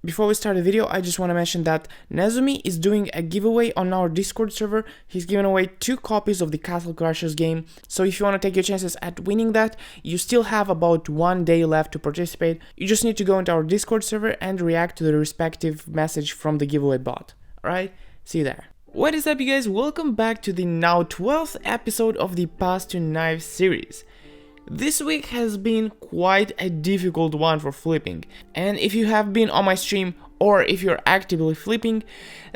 Before we start the video, I just want to mention that Nezumi is doing a giveaway on our Discord server. He's giving away 2 copies of the Castle Crashers game, so if you want to take your chances at winning that, you still have about 1 day left to participate. You just need to go into our Discord server and react to the respective message from the giveaway bot. Alright, see you there. What is up, you guys? Welcome back to the now 12th episode of the Path to Knife series. This week has been quite a difficult one for flipping, and if you have been on my stream or if you're actively flipping,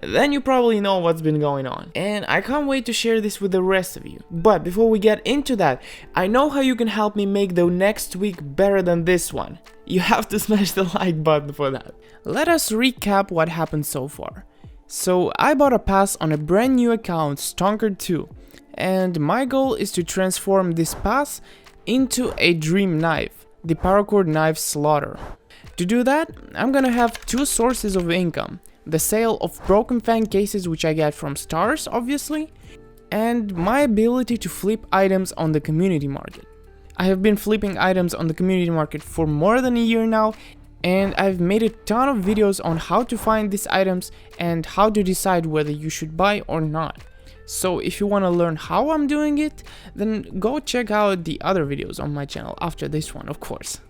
then you probably know what's been going on, and I can't wait to share this with the rest of you. But before we get into that, I know how you can help me make the next week better than this one. You have to smash the like button for that. Let us recap what happened so far. So I bought a pass on a brand new account, Stonker2, and my goal is to transform this pass into a dream knife, the Paracord Knife Slaughter. To do that, I'm gonna have 2 sources of income: the sale of Broken Fang cases, which I get from stars obviously, and my ability to flip items on the community market. I have been flipping items on the community market for more than a year now, and I've made a ton of videos on how to find these items and how to decide whether you should buy or not. So if you want to learn how I'm doing it, then go check out the other videos on my channel after this one, of course.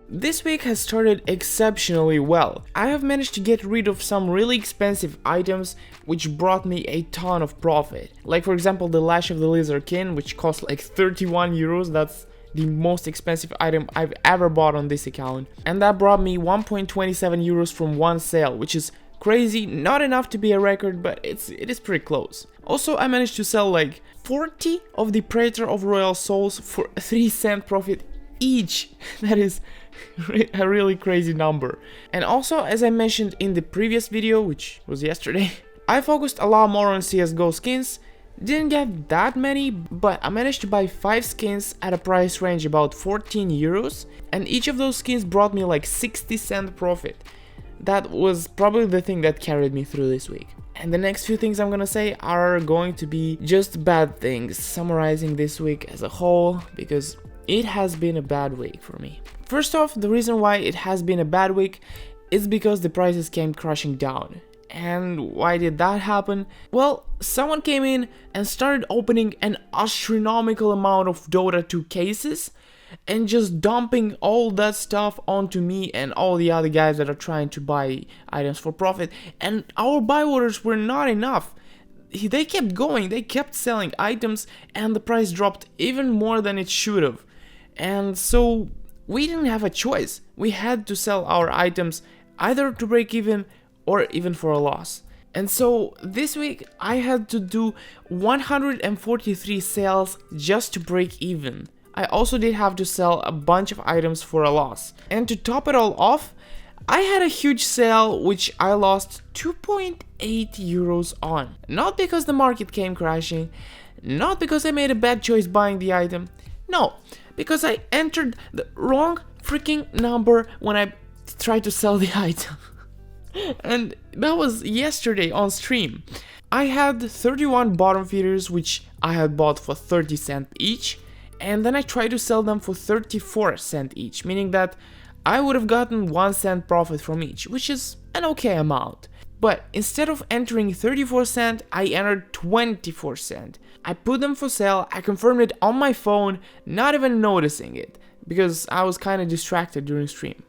This week has started exceptionally well. I have managed to get rid of some really expensive items which brought me a ton of profit. Like for example the Lash of the Lizard King, which cost like 31 euros, that's the most expensive item I've ever bought on this account. And that brought me 1.27 euros from one sale, which is crazy, not enough to be a record, but it is pretty close. Also, I managed to sell like 40 of the Praetor of Royal Souls for 3-cent profit each. That is a really crazy number. And also, as I mentioned in the previous video, which was yesterday, I focused a lot more on CSGO skins. Didn't get that many, but I managed to buy 5 skins at a price range about 14 euros, and each of those skins brought me like 60-cent profit. That was probably the thing that carried me through this week. And the next few things I'm gonna say are going to be just bad things, summarizing this week as a whole, because it has been a bad week for me. First off, the reason why it has been a bad week is because the prices came crashing down. And why did that happen? Well, someone came in and started opening an astronomical amount of Dota 2 cases and just dumping all that stuff onto me and all the other guys that are trying to buy items for profit, and our buy orders were not enough. They kept going, they kept selling items, and the price dropped even more than it should have. And so we didn't have a choice. We had to sell our items either to break even or even for a loss. And so this week I had to do 143 sales just to break even. I also did have to sell a bunch of items for a loss. And to top it all off, I had a huge sale which I lost 2.8 euros on. Not because the market came crashing, not because I made a bad choice buying the item, no, because I entered the wrong freaking number when I tried to sell the item. And that was yesterday on stream. I had 31 bottom feeders which I had bought for 30 cents each, and then I tried to sell them for 34 cents each, meaning that I would have gotten 1 cent profit from each, which is an okay amount. But instead of entering 34 cents, I entered 24 cents. I put them for sale, I confirmed it on my phone, not even noticing it, because I was kind of distracted during stream.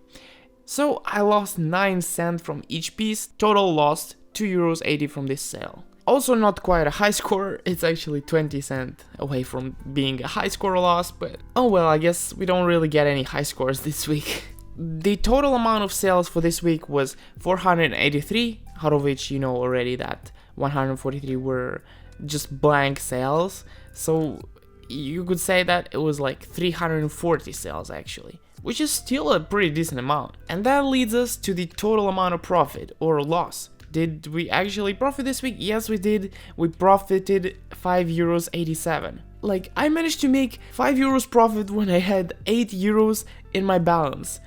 So I lost 9 cents from each piece, total lost 2.80 euros from this sale. Also not quite a high score, it's actually 20 cents away from being a high score loss, but oh well, I guess we don't really get any high scores this week. The total amount of sales for this week was 483, out of which you know already that 143 were just blank sales, so you could say that it was like 340 sales actually, which is still a pretty decent amount. And that leads us to the total amount of profit or loss. Did we actually profit this week? Yes, we did. We profited 5.87 euros. Like, I managed to make 5 euros profit when I had 8 euros in my balance.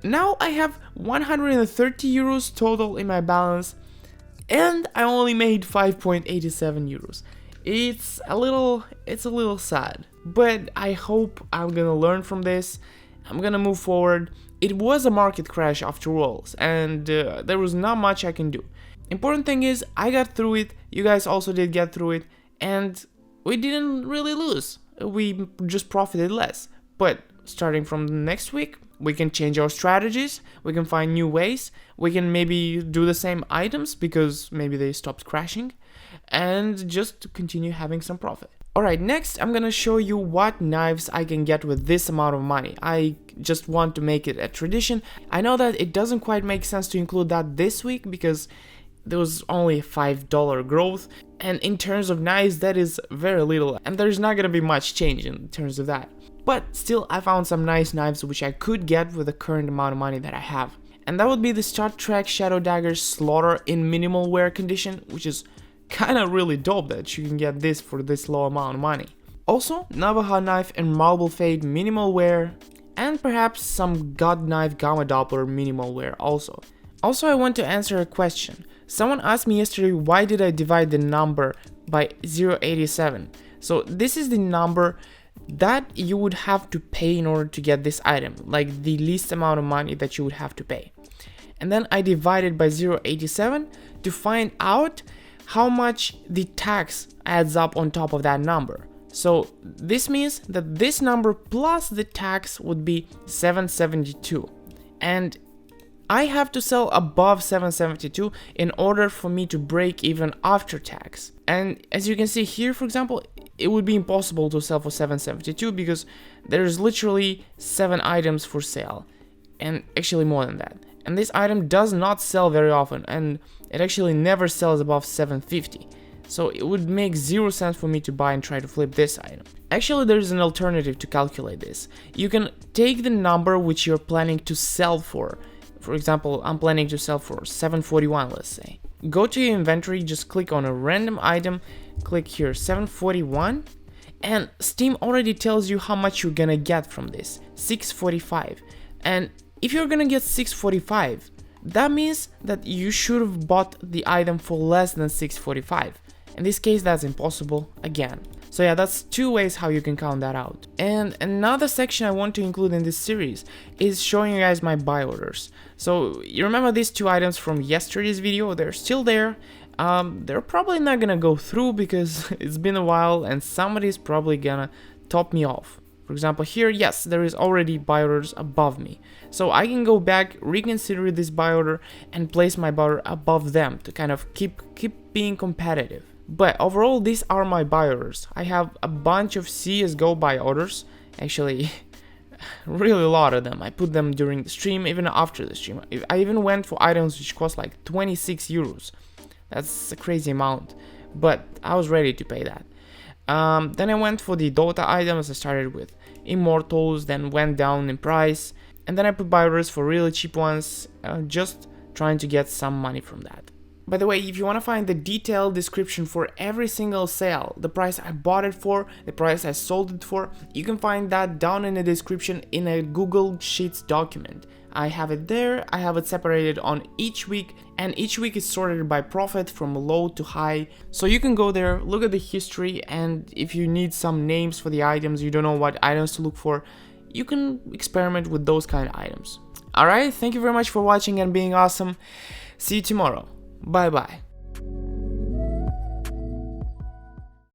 Now I have 130 euros total in my balance, and I only made 5.87 euros. It's a little sad, but I hope I'm gonna learn from this. I'm gonna move forward, it was a market crash after all, and there was not much I can do. Important thing is I got through it, you guys also did get through it, and we didn't really lose. We just profited less. But starting from next week, we can change our strategies, we can find new ways, we can maybe do the same items because maybe they stopped crashing, and just continue having some profit. Alright, next I'm gonna show you what knives I can get with this amount of money. I just want to make it a tradition. I know that it doesn't quite make sense to include that this week because there was only a $5 growth, and in terms of knives that is very little, and there's not gonna be much change in terms of that. But still, I found some nice knives which I could get with the current amount of money that I have. And that would be the Star Trek Shadow Dagger Slaughter in minimal wear condition, which is kinda really dope that you can get this for this low amount of money. Also, Navajo Knife and Marble Fade minimal wear, and perhaps some God Knife Gamma Doppler minimal wear also. Also, I want to answer a question. Someone asked me yesterday why did I divide the number by 0.87. So this is the number that you would have to pay in order to get this item, like the least amount of money that you would have to pay. And then I divided by 0.87 to find out how much the tax adds up on top of that number. So this means that this number plus the tax would be 772, and I have to sell above 772 in order for me to break even after tax. And as you can see here, for example, it would be impossible to sell for 772 because there's literally 7 items for sale, and actually more than that. And this item does not sell very often, and it actually never sells above 750. So it would make 0 sense for me to buy and try to flip this item. Actually, there is an alternative to calculate this. You can take the number which you're planning to sell for. For example, I'm planning to sell for 741, let's say. Go to your inventory, just click on a random item, click here 741, and Steam already tells you how much you're gonna get from this, 645. And if you're gonna get 645, that means that you should have bought the item for less than 645. In this case, that's impossible again. So yeah, that's 2 ways how you can count that out. And another section I want to include in this series is showing you guys my buy orders. So you remember these 2 items from yesterday's video? They're still there. They're probably not gonna go through because it's been a while and somebody's probably gonna top me off. For example, here, yes, there is already buy orders above me. So I can go back, reconsider this buy order, and place my buy order above them to kind of keep being competitive. But overall, these are my buy orders. I have a bunch of CSGO buy orders, actually really a lot of them. I put them during the stream, even after the stream. I even went for items which cost like 26 euros. That's a crazy amount, but I was ready to pay that. Then I went for the Dota items. I started with Immortals, then went down in price, and then I put buy orders for really cheap ones, just trying to get some money from that. By the way, if you want to find the detailed description for every single sale, the price I bought it for, the price I sold it for, you can find that down in the description in a Google Sheets document. I have it there, I have it separated on each week, and each week is sorted by profit from low to high. So you can go there, look at the history, and if you need some names for the items, you don't know what items to look for, you can experiment with those kind of items. Alright, thank you very much for watching and being awesome. See you tomorrow. Bye bye.